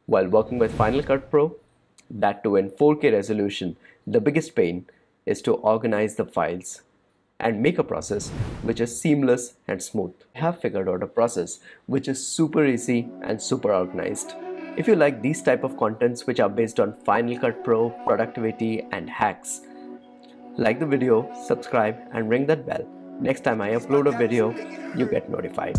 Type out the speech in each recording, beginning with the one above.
While working with Final Cut Pro, that too in 4K resolution, the biggest pain is to organize the files and make a process which is seamless and smooth. I have figured out a process which is super easy and super organized. If you like these type of contents which are based on Final Cut Pro, productivity and hacks, like the video, subscribe and ring that bell. Next time I upload a video, you get notified.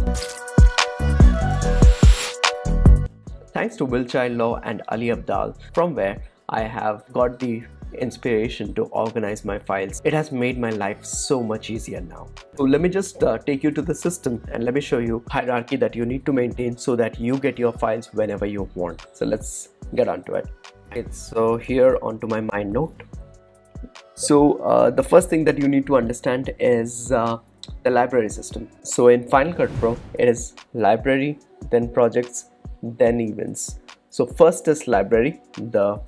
Thanks to Will Child Law and Ali Abdal, from where I have got the inspiration to organize my files. It has made my life so much easier now. So let me just take you to the system and let me show you hierarchy that you need to maintain so that you get your files whenever you want. So let's get onto it. So here onto my mind note. So the first thing that you need to understand is the library system. So in Final Cut Pro, it is library, then projects, then events. So first is library. The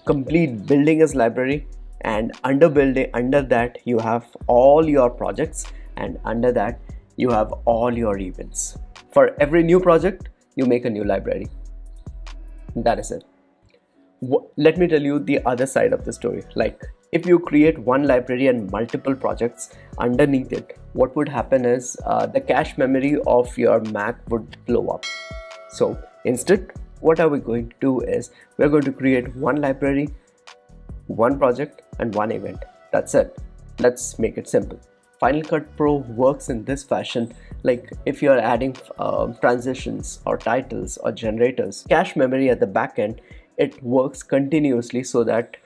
complete building is library, and under that you have all your projects, and under that you have all your events. For every new project you make a new library. That is it. Let me tell you the other side of the story. Like if you create one library and multiple projects underneath it, what would happen is the cache memory of your Mac would blow up. So instead, what are we going to do is we're going to create one library, one project and one event. That's it. Let's make it simple. Final Cut Pro works in this fashion. Like if you're adding transitions or titles or generators, cache memory at the back end, it works continuously so that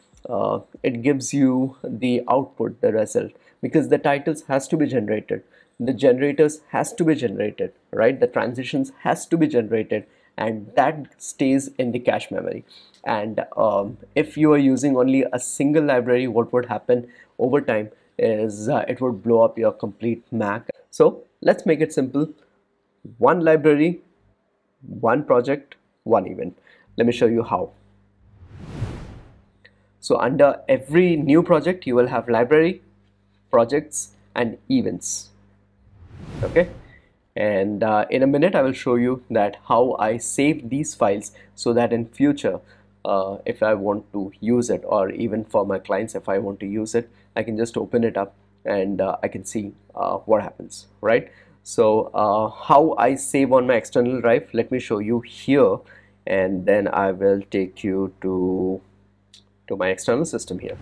it gives you the output, the result, because the titles has to be generated, the generators has to be generated, right? The transitions has to be generated, and that stays in the cache memory. And if you are using only a single library, what would happen over time is it would blow up your complete Mac. So let's make it simple. One library, one project, one event. Let me show you how. So under every new project you will have library, projects and events. Okay, and in a minute I will show you that how I save these files so that in future if I want to use it, or even for my clients if I want to use it, I can just open it up and I can see what happens, right? So how I save on my external drive, let me show you here, and then I will take you to my external system here.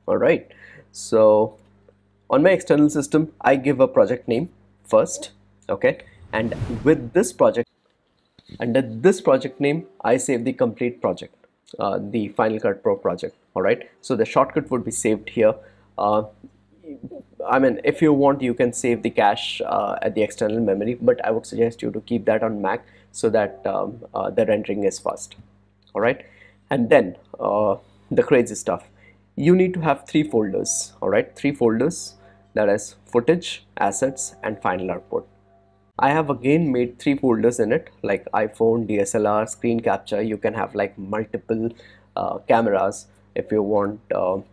All right, so on my external system I give a project name first, okay, and with this project, under this project name I save the complete project, the Final Cut Pro project. All right, so the shortcut would be saved here. I mean, if you want you can save the cache at the external memory, but I would suggest you to keep that on Mac so that the rendering is fast. All right, and then the crazy stuff, you need to have 3 folders. All right, 3 folders, that is footage, assets and final output. I have again made 3 folders in it, like iPhone, DSLR, screen capture. You can have like multiple cameras if you want.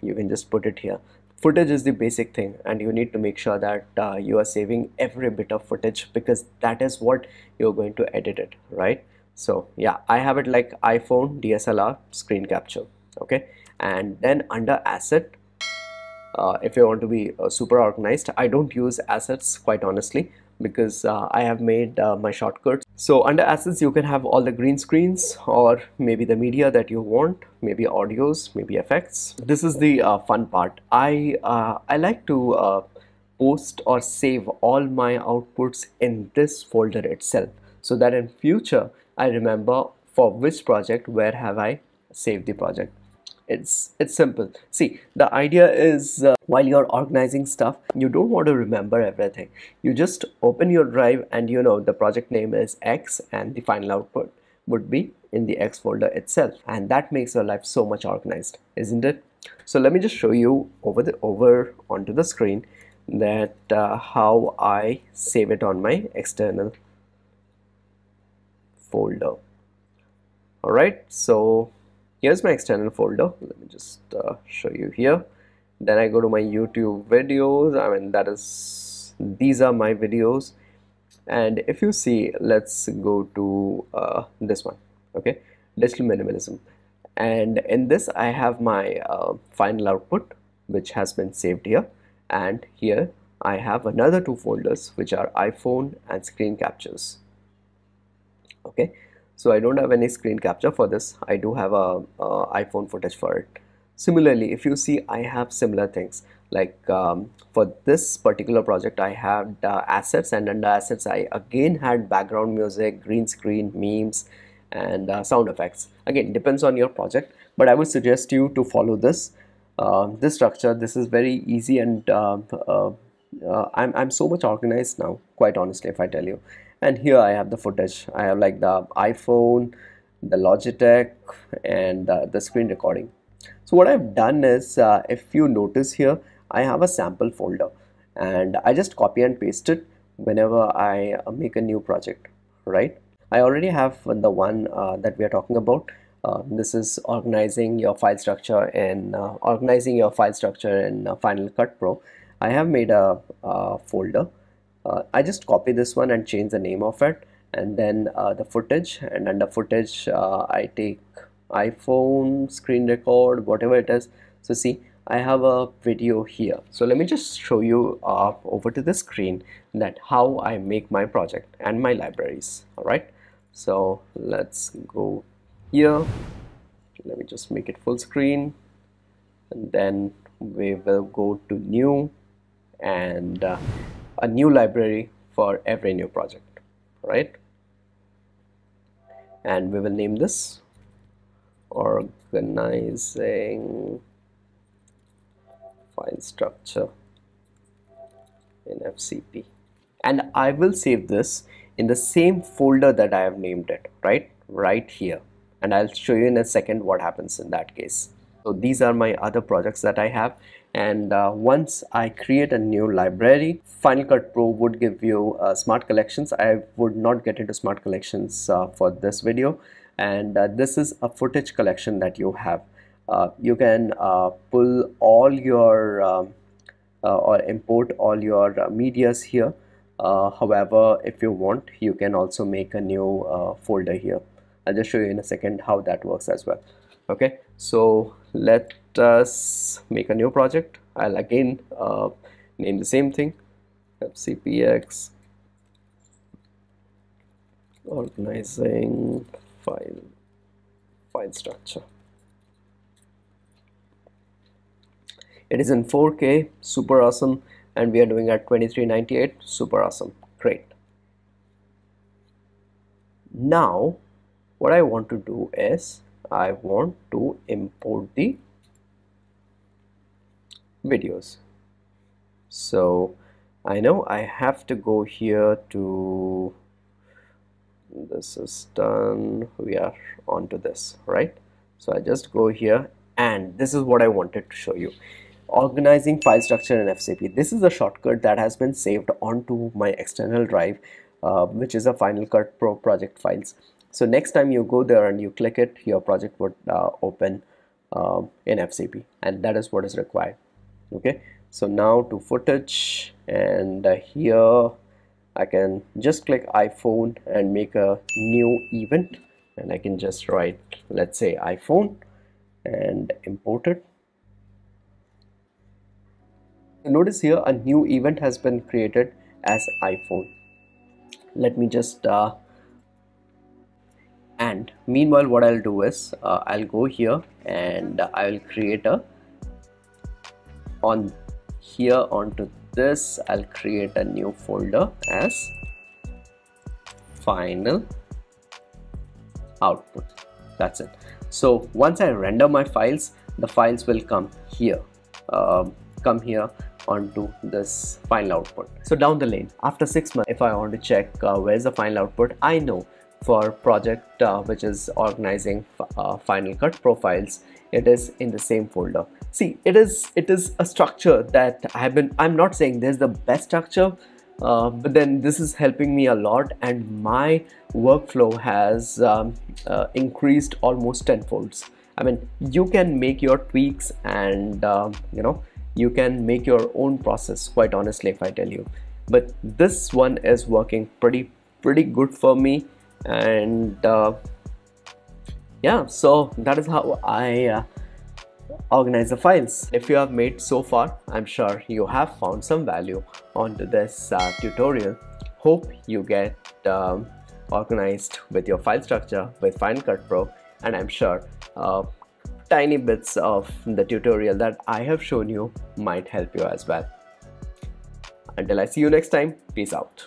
You can just put it here. Footage is the basic thing, and you need to make sure that you are saving every bit of footage, because that is what you're going to edit it, right? So yeah, I have it like iPhone, DSLR, screen capture. Okay, and then under asset, if you want to be super organized, I don't use assets quite honestly, because I have made my shortcuts. So under assets you can have all the green screens, or maybe the media that you want, maybe audios, maybe effects. This is the fun part. I like to post or save all my outputs in this folder itself, so that in future I remember for which project where have I saved the project. It's simple. See, the idea is while you're organizing stuff, you don't want to remember everything. You just open your drive and you know the project name is X and the final output would be in the X folder itself, and that makes your life so much organized, isn't it? So let me just show you over onto the screen that how I save it on my external folder. All right, so here's my external folder. Let me just show you here. Then I go to my YouTube videos. I mean, these are my videos, And if you see, let's go to this one, okay, digital minimalism. And in this I have my final output, which has been saved here, and here I have another two folders which are iPhone and screen captures. Okay, so I don't have any screen capture for this. I do have a iPhone footage for it. Similarly, if you see, I have similar things like for this particular project I had assets, and under assets I again had background music, green screen, memes, and sound effects. Again, depends on your project, but I would suggest you to follow this structure. This is very easy, and I'm so much organized now, quite honestly, if I tell you. And here I have the footage. I have like the iPhone, the Logitech, and the screen recording. So what I've done is, if you notice here, I have a sample folder, and I just copy and paste it whenever I make a new project, right? I already have the one that we are talking about. This is organizing your file structure in Final Cut Pro. I have made a folder. I just copy this one and change the name of it, and then the footage, and under footage I take iPhone, screen record, whatever it is. So see, I have a video here. So let me just show you over to the screen that how I make my project and my libraries. All right, so let's go here. Let me just make it full screen, and then we will go to new, and a new library for every new project, right? And we will name this organizing file structure in FCP, and I will save this in the same folder that I have named it, right here, and I'll show you in a second what happens in that case. So these are my other projects that I have, and once I create a new library, Final Cut Pro would give you smart collections. I would not get into smart collections for this video, and this is a footage collection that you have. You can pull all your or import all your medias here. However, if you want, you can also make a new folder here. I'll just show you in a second how that works as well. Okay, so let us make a new project. I'll again name the same thing, FCPX Organizing file structure. It is in 4K, super awesome, and we are doing at 2398, super awesome, great. Now what I want to do is I want to import the videos. So I know I have to go here to, this is done, we are on to this, right? So I just go here, and this is what I wanted to show you. Organizing file structure in FCP. This is a shortcut that has been saved onto my external drive, which is a Final Cut Pro project files. So next time you go there and you click it, your project would open in FCP, and that is what is required. Okay, so now to footage, and here I can just click iPhone and make a new event, and I can just write, let's say, iPhone, and import it. Notice here a new event has been created as iPhone. Let me just and meanwhile what I'll do is I'll go here and I'll create a, on here onto this, I'll create a new folder as final output. That's it. So once I render my files, the files will come here onto this final output. So down the lane, after 6 months, if I want to check where's the final output, I know for project which is organizing Final Cut profiles, it is in the same folder. See, it is a structure that I'm not saying there's the best structure, but then this is helping me a lot, and my workflow has increased almost tenfolds. I mean, you can make your tweaks, and you can make your own process, quite honestly, if I tell you. but this one is working pretty good for me. And yeah, so that is how I organize the files. If you have made so far, I'm sure you have found some value onto this tutorial. Hope you get organized with your file structure with Final Cut Pro, and I'm sure tiny bits of the tutorial that I have shown you might help you as well. Until I see you next time, peace out.